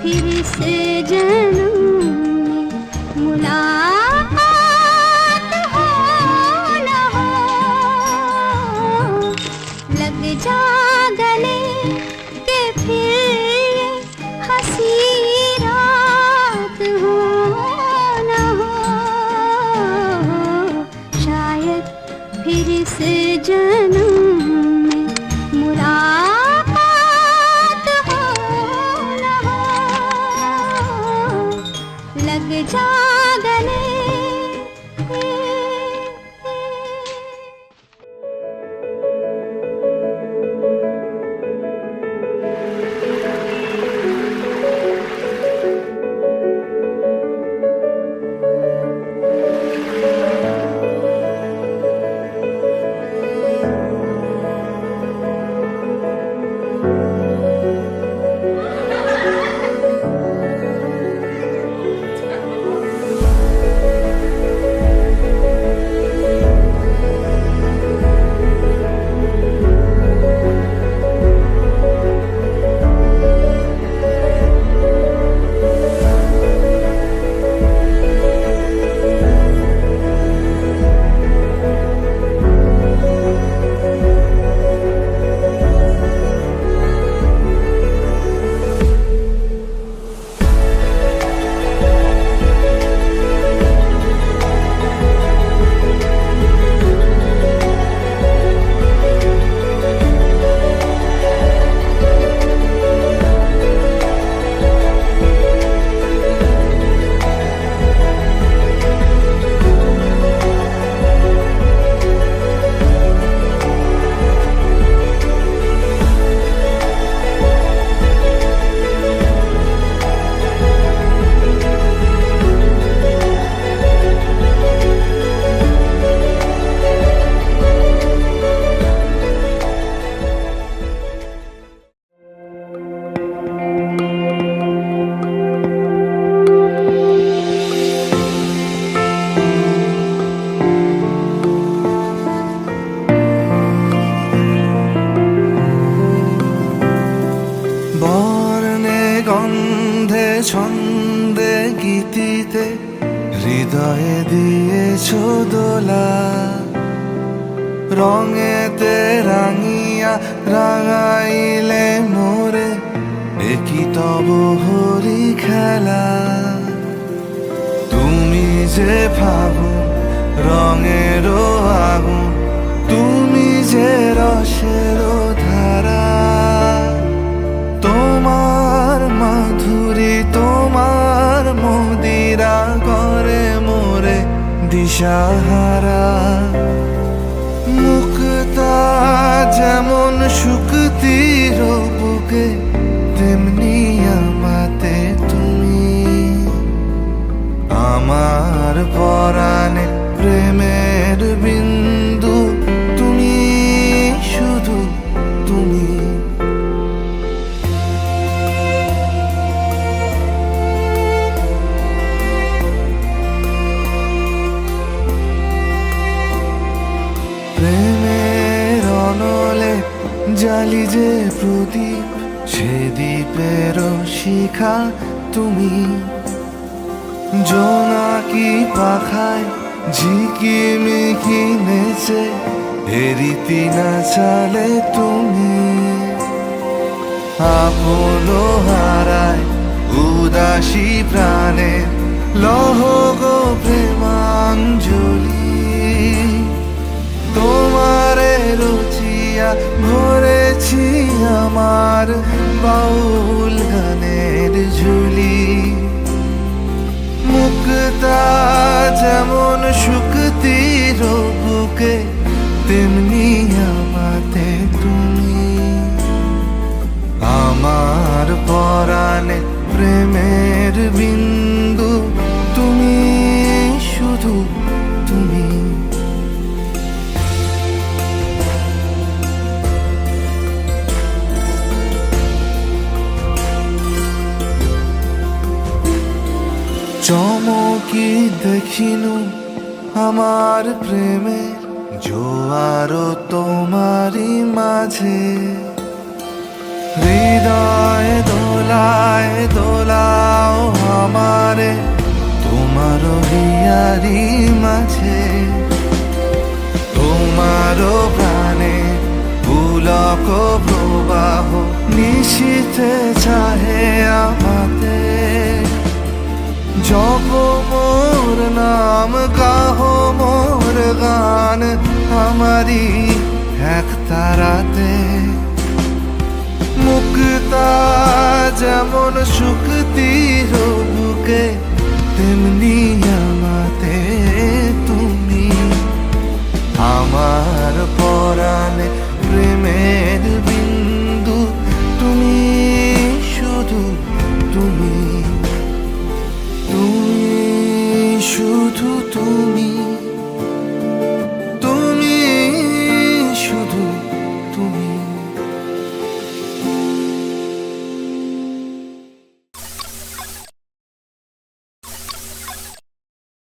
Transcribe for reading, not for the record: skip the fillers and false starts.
फिर से जन्म में मुलाकात हो न हो, लग जा गले के फिर हंसी रात हो न हो, शायद फिर से जन्म में मुलाकात हो न हो, लग जा गले। গন্ধে ছন্দে গীতিতে হৃদয়ে দিয়েছ দোলা, রঙেতে রাঙিয়া রাঙাইলে মোরে একই তব হরি খেলা। তুমি যে ফাগুন রঙেরও আগুন, তুমি যে রসেরও ধারা, তোমার মাধুরী তোমার মদিরা করে মোরে দিশাহারা। মুক্তা যেমন শুকতির বুকে, তেমনি আমাতে তুমি, আমার পরাণে প্রেমের বিন্দু তুমি, শুধু তুমি। প্রেমের অনলে জালি যে প্রদীপ, সে দ্বীপের শিখা তুমি। জোনাকি পাখায় ঝিকিমিকি নেচে এরিতি না চালে তুমি। আপন হারায় উদাসী প্রাণে লহ গো প্রেমাঞ্জলি। তোমারে রুচিয়া ভরেছি আমার বাউল গানের ঝুলি। মুক্তা যেমন শুকতির বুকে, তেমনি আমাতে তুমি, আমার পরাণে প্রেমের বিন্দু তুমি, শুধু তুমি। চমকি দেখিনু আমার প্রেমের জোয়ারও তোমারই মাঝে। হৃদয় দোলায় দোলা প্রবাহ নিশীথে চাহে আমাতে জপ মোর নাম গাহো মোর গান আমারি এক তারাতে মুক্তা যেমন শুক্তির বুকে তেমনি আমাতে তুমি আমার পরাণে প্রেমের বিন্দু তুমি শুধু তুমি তুমি শুধু তুমি